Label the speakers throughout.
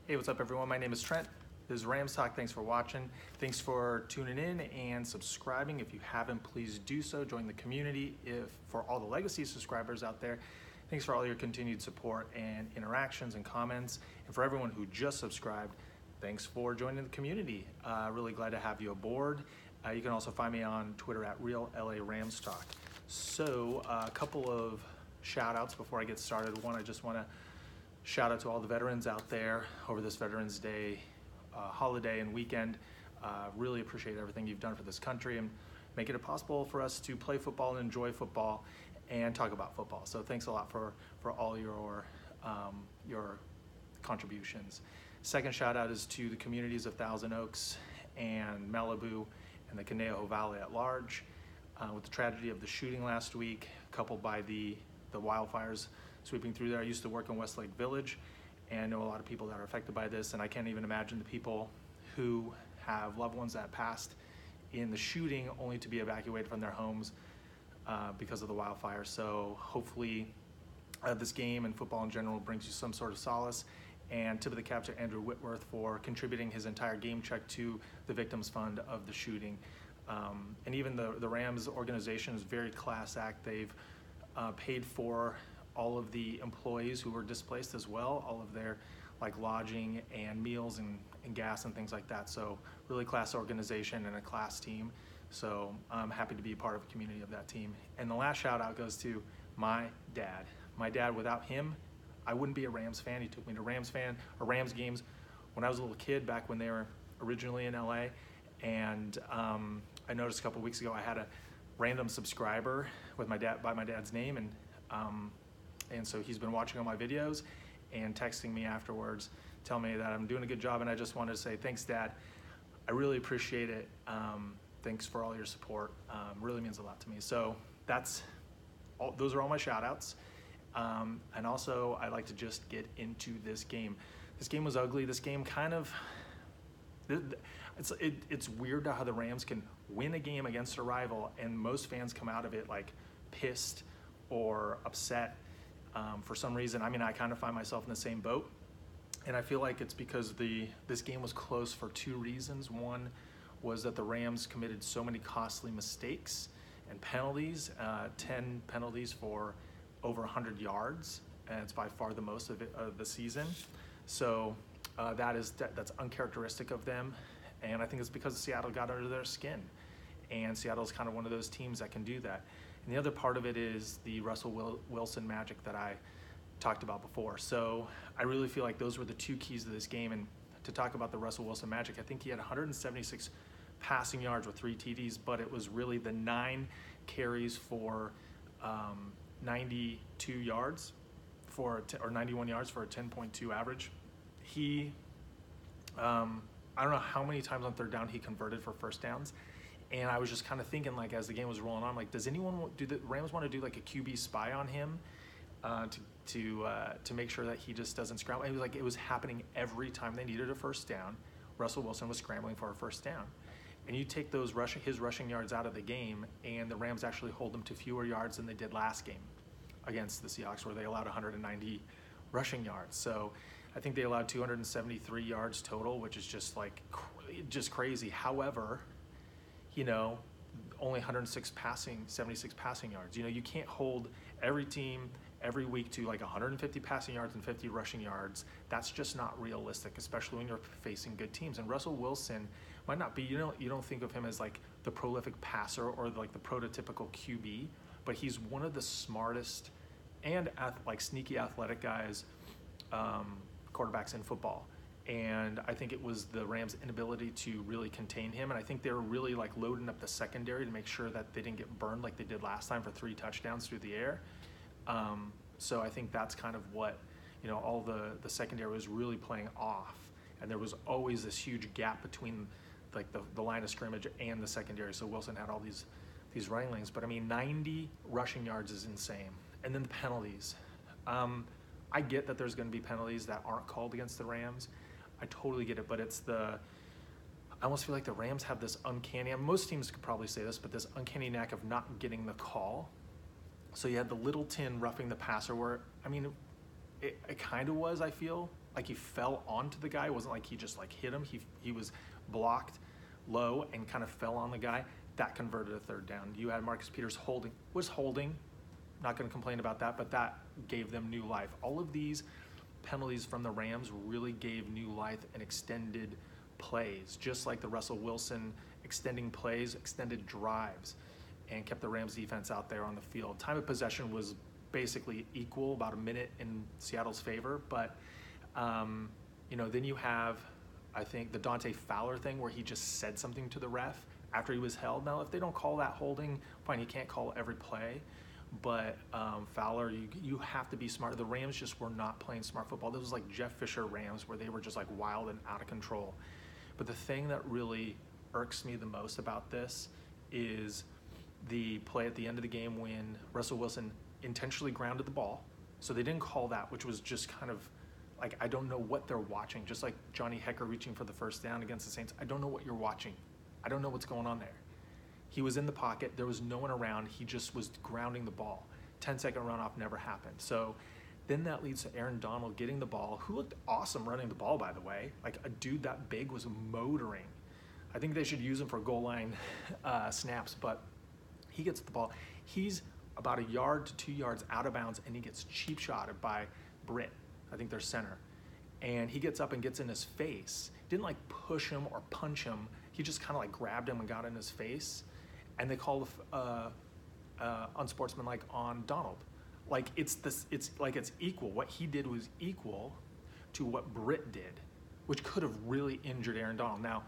Speaker 1: Hey, what's up everyone? My name is Trent. This is Rams Talk. Thanks for watching. Thanks for tuning in and subscribing. If you haven't, please do so. Join the community. For all the legacy subscribers out there, thanks for all your continued support and interactions and comments. And for everyone who just subscribed, thanks for joining the community. Really glad to have you aboard. You can also find me on Twitter at @RealLARamsTalk. So a couple of shout outs before I get started. One, I just want to shout out to all the veterans out there over this Veterans Day holiday and weekend. Really appreciate everything you've done for this country and making it possible for us to play football and enjoy football and talk about football. So thanks a lot for all your contributions. Second shout out is to the communities of Thousand Oaks and Malibu and the Conejo Valley at large. With the tragedy of the shooting last week, coupled by the wildfires sweeping through there. I used to work in Westlake Village and know a lot of people that are affected by this, and I can't even imagine the people who have loved ones that passed in the shooting only to be evacuated from their homes because of the wildfire. So hopefully this game and football in general brings you some sort of solace. And tip of the cap to Andrew Whitworth for contributing his entire game check to the victims fund of the shooting. And even the Rams organization is very class act. They've paid for all of the employees who were displaced as well, all of their lodging and meals and gas and things like that. So really class organization and a class team. So I'm happy to be a part of a community of that team. And the last shout out goes to my dad. My dad, without him, I wouldn't be a Rams fan. He took me to Rams games when I was a little kid back when they were originally in LA. And I noticed a couple weeks ago I had a random subscriber with by my dad's name, and so he's been watching all my videos and texting me afterwards, telling me that I'm doing a good job, and I just wanted to say thanks, Dad. I really appreciate it. Thanks for all your support. Really means a lot to me. So those are all my shout outs. And also I'd like to just get into this game. This game was ugly. This game it's weird how the Rams can win a game against a rival and most fans come out of it pissed or upset for some reason. I mean, I kind of find myself in the same boat, and I feel like it's because this game was close for two reasons. One was that the Rams committed so many costly mistakes and penalties, 10 penalties for over 100 yards, and it's by far the most of the season. So that's uncharacteristic of them, and I think it's because Seattle got under their skin, and Seattle's kind of one of those teams that can do that. And the other part of it is the Russell Wilson magic that I talked about before. So I really feel like those were the two keys to this game. And to talk about the Russell Wilson magic, I think he had 176 passing yards with 3 TDs, but it was really the 9 carries for 92 yards or 91 yards for a 10.2 average. He, I don't know how many times on third down he converted for first downs. And I was just kind of thinking, as the game was rolling on, do the Rams want to do a QB spy on him to make sure that he just doesn't scramble? It was happening every time they needed a first down. Russell Wilson was scrambling for a first down. And you take his rushing yards out of the game, and the Rams actually hold them to fewer yards than they did last game against the Seahawks, where they allowed 190 rushing yards. So I think they allowed 273 yards total, which is just crazy. However, only 76 passing yards. You can't hold every team every week to 150 passing yards and 50 rushing yards. That's just not realistic, especially when you're facing good teams. And Russell Wilson might not be, you don't think of him as the prolific passer or the prototypical QB, but he's one of the smartest and sneaky athletic guys, quarterbacks in football. And I think it was the Rams' inability to really contain him. And I think they were really loading up the secondary to make sure that they didn't get burned like they did last time for 3 touchdowns through the air. So I think that's kind of what, all the secondary was really playing off. And there was always this huge gap between the line of scrimmage and the secondary. So Wilson had all these running lanes. But I mean, 90 rushing yards is insane. And then the penalties. I get that there's going to be penalties that aren't called against the Rams. I totally get it, but I almost feel like the Rams have this uncanny, and most teams could probably say this, but this uncanny knack of not getting the call. So you had the Littleton roughing the passer where, it kind of was, I feel. Like he fell onto the guy. It wasn't like he just like hit him. He was blocked low and kind of fell on the guy. That converted a third down. You had Marcus Peters holding, not going to complain about that, but that gave them new life. All of these penalties from the Rams really gave new life and extended plays, just like the Russell Wilson extending plays, extended drives, and kept the Rams defense out there on the field. Time of possession was basically equal, about a minute in Seattle's favor, but then you have, I think, the Dante Fowler thing where he just said something to the ref after he was held. Now, if they don't call that holding, fine, he can't call every play, but Fowler, you have to be smart. The Rams just were not playing smart football. This was like Jeff Fisher Rams where they were just like wild and out of control. But the thing that really irks me the most about this is the play at the end of the game when Russell Wilson intentionally grounded the ball. So they didn't call that, which was just kind of like, I don't know what they're watching. Just like Johnny Hekker reaching for the first down against the Saints. I don't know what you're watching. I don't know what's going on there. He was in the pocket. There was no one around. He just was grounding the ball. 10-second runoff never happened. So then that leads to Aaron Donald getting the ball, who looked awesome running the ball, by the way. Like a dude that big was motoring. I think they should use him for goal line snaps, but he gets the ball. He's about 1 yard to 2 yards out of bounds, and he gets cheap shotted by Britt, I think their center. And he gets up and gets in his face. Didn't like push him or punch him. He just kind of like grabbed him and got in his face. And they call unsportsmanlike on Donald. Like it's equal. What he did was equal to what Britt did, which could have really injured Aaron Donald. Now,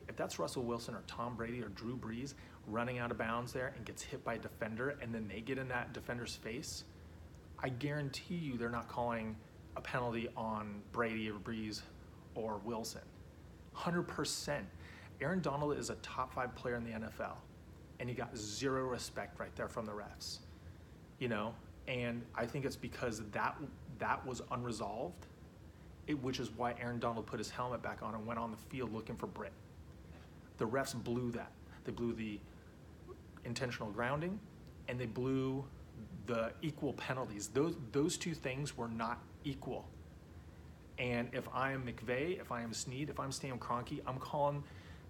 Speaker 1: if that's Russell Wilson or Tom Brady or Drew Brees running out of bounds there and gets hit by a defender and then they get in that defender's face, I guarantee you they're not calling a penalty on Brady or Brees or Wilson. 100%. Aaron Donald is a top 5 player in the NFL, and he got zero respect right there from the refs, and I think it's because that was unresolved, which is why Aaron Donald put his helmet back on and went on the field looking for Britt. The refs blew that. They blew the intentional grounding, and they blew the equal penalties. Those two things were not equal. And if I am McVay, if I am Snead, if I'm Stan Kroenke, I'm calling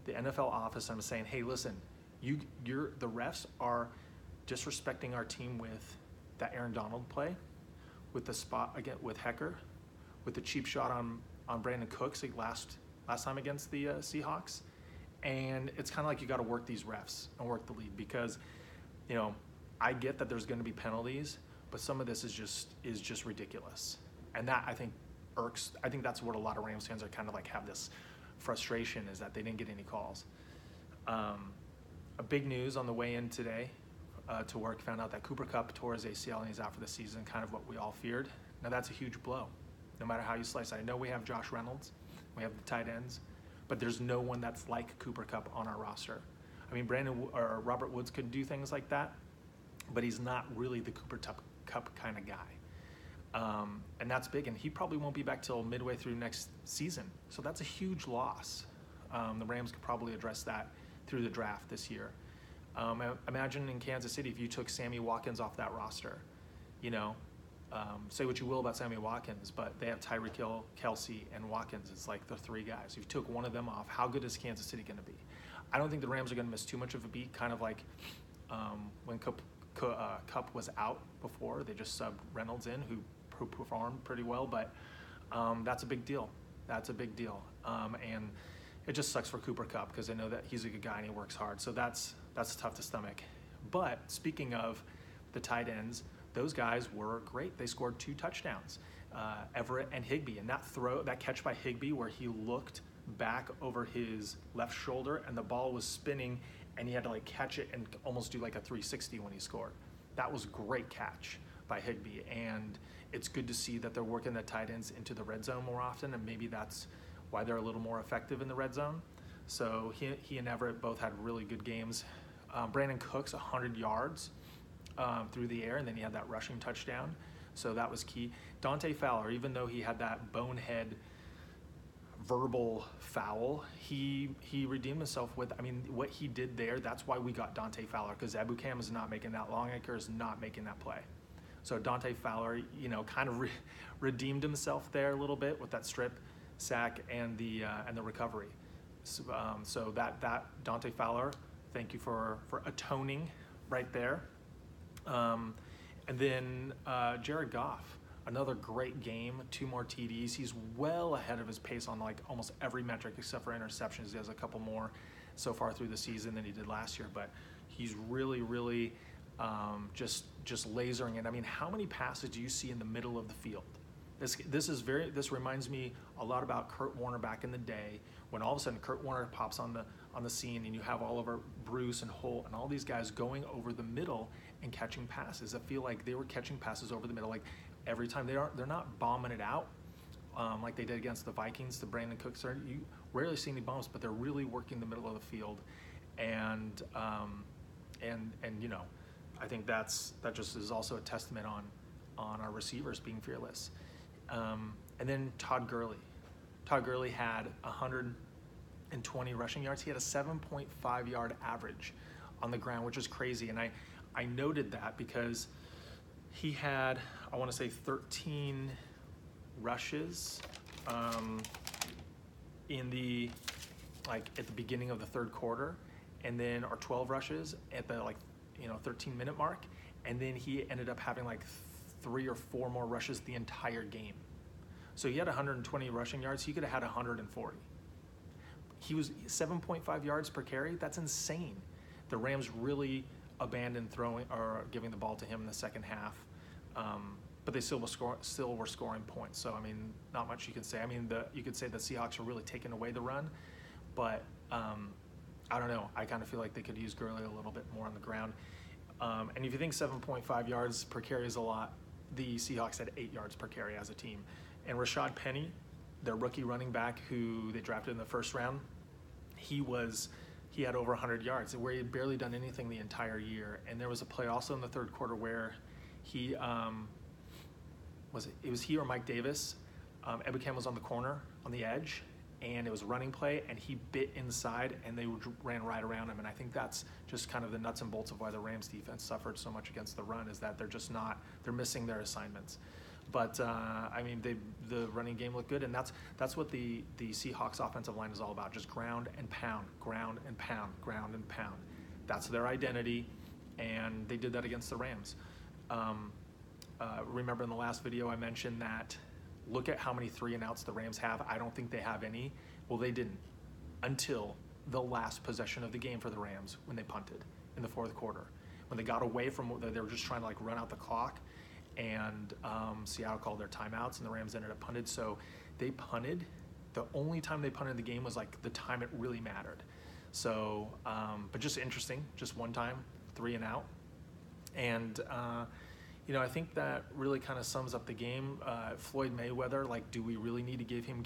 Speaker 1: the NFL office and I'm saying, hey, listen, the refs are disrespecting our team with that Aaron Donald play, with the spot again with Hekker, with the cheap shot on Brandin Cooks last time against the Seahawks. And it's kind of like you got to work these refs and work the league because, I get that there's going to be penalties, but some of this is just ridiculous. And that I think irks. I think that's what a lot of Rams fans are kind of like have this frustration is that they didn't get any calls. A big news on the way in today to work, found out that Cooper Kupp tore his ACL and he's out for the season, kind of what we all feared. Now that's a huge blow, no matter how you slice it. I know we have Josh Reynolds, we have the tight ends, but there's no one that's like Cooper Kupp on our roster. I mean, Robert Woods could do things like that, but he's not really the Cooper Kupp kind of guy. And that's big, and he probably won't be back till midway through next season. So that's a huge loss. The Rams could probably address that through the draft this year. Imagine in Kansas City if you took Sammy Watkins off that roster. Say what you will about Sammy Watkins, but they have Tyreek Hill, Kelsey, and Watkins. It's like the 3 guys. If you took one of them off, how good is Kansas City going to be? I don't think the Rams are going to miss too much of a beat, kind of like when Kupp was out before. They just subbed Reynolds in, who performed pretty well, but that's a big deal. That's a big deal. And it just sucks for Cooper Kupp because I know that he's a good guy and he works hard. So that's tough to stomach. But speaking of the tight ends, those guys were great. They scored 2 touchdowns, Everett and Higbee. And that catch by Higbee where he looked back over his left shoulder and the ball was spinning and he had to like catch it and almost do like a 360 when he scored. That was a great catch by Higbee. And it's good to see that they're working the tight ends into the red zone more often, and maybe that's why they're a little more effective in the red zone. So he and Everett both had really good games. Brandin Cooks, 100 yards through the air, and then he had that rushing touchdown. So that was key. Dante Fowler, even though he had that bonehead verbal foul, he redeemed himself with, what he did there, that's why we got Dante Fowler, because Ebukam is not making that. Longacre is not making that play. So Dante Fowler, kind of redeemed himself there a little bit with that strip sack and the recovery. So that Dante Fowler, thank you for atoning right there. And then Jared Goff, another great game, 2 more TDs. He's well ahead of his pace on like almost every metric except for interceptions. He has a couple more so far through the season than he did last year, but he's really just lasering it. I mean, how many passes do you see in the middle of the field? This reminds me a lot about Kurt Warner back in the day, when all of a sudden Kurt Warner pops on the scene and you have Oliver, Bruce, and Holt and all these guys going over the middle and catching passes. I feel like they were catching passes over the middle like every time. They're not bombing it out like they did against the Vikings, the Brandin Cooks. You rarely see any bombs, but they're really working the middle of the field, and I think that just is also a testament on our receivers being fearless. And then Todd Gurley. Todd Gurley had 120 rushing yards. He had a 7.5 yard average on the ground, which is crazy. And I noted that because he had, I want to say 13 rushes at the beginning of the third quarter, and then, or 12 rushes at the 13-minute mark, and then he ended up having like 3 or 4 more rushes the entire game. So he had 120 rushing yards. He could have had 140. He was 7.5 yards per carry. That's insane. The Rams really abandoned throwing or giving the ball to him in the second half, but they still were scoring points. So I mean, not much you can say. I mean, you could say the Seahawks are really taking away the run, but I don't know. I kind of feel like they could use Gurley a little bit more on the ground. And if you think 7.5 yards per carry is a lot, the Seahawks had 8 yards per carry as a team. And Rashad Penny, their rookie running back who they drafted in the first round, he had over 100 yards, where he had barely done anything the entire year. And there was a play also in the third quarter where he, it was he or Mike Davis, Ebukam was on the corner, on the edge, and it was a running play, and he bit inside, and they ran right around him. And I think that's just kind of the nuts and bolts of why the Rams defense suffered so much against the run, is that they're missing their assignments. But I mean, the running game looked good, and that's what the Seahawks offensive line is all about: just ground and pound, ground and pound, ground and pound. That's their identity, and they did that against the Rams. Remember in the last video I mentioned that, look at how many 3-and-outs the Rams have. I don't think they have any. Well, they didn't until the last possession of the game for the Rams, when they punted in the fourth quarter. When they got away from, they were just trying to run out the clock, and Seattle called their timeouts, and the Rams ended up punted. So they punted. The only time they punted the game was the time it really mattered. So, but just interesting, just one time, 3-and-out. And I think that really kind of sums up the game. Floyd Mayweather, do we really need to give him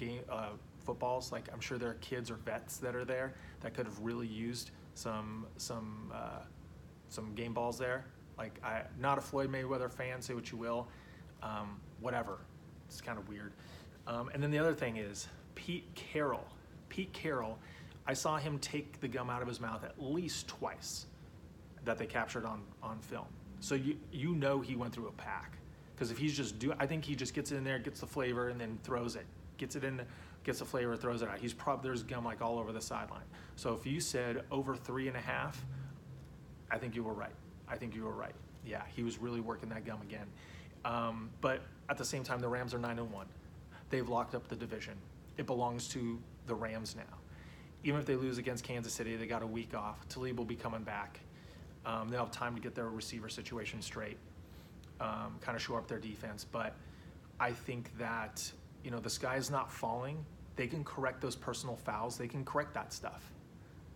Speaker 1: footballs? I'm sure there are kids or vets that are there that could have really used some game balls there. I'm not a Floyd Mayweather fan, say what you will. Whatever. It's kind of weird. And then the other thing is Pete Carroll. Pete Carroll, I saw him take the gum out of his mouth at least twice that they captured on film. So you know he went through a pack, because if he's I think he just gets it in there, gets the flavor, and then throws it. Gets it in, gets the flavor, throws it out. There's gum all over the sideline. So if you said over 3.5, I think you were right. Yeah, he was really working that gum again. But at the same time, the Rams are 9-1. They've locked up the division. It belongs to the Rams now. Even if they lose against Kansas City, they got a week off. Talib will be coming back. They'll have time to get their receiver situation straight, kind of shore up their defense. But I think that, the sky's not falling. They can correct those personal fouls. They can correct that stuff.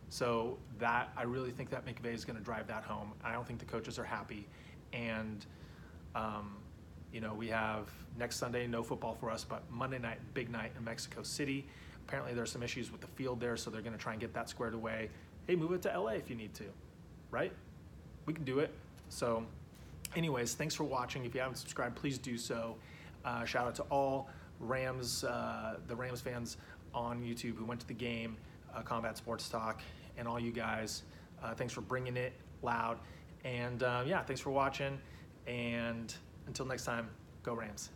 Speaker 1: So I really think that McVay is going to drive that home. I don't think the coaches are happy. And, we have next Sunday, no football for us, but Monday night, big night in Mexico City. Apparently there's some issues with the field there, so they're going to try and get that squared away. Hey, move it to LA if you need to, right? We can do it. So anyways, thanks for watching. If you haven't subscribed, please do so. Shout out to all the Rams fans on YouTube who went to the game, Combat Sports Talk, and all you guys. Thanks for bringing it loud. And thanks for watching. And Until next time, go Rams.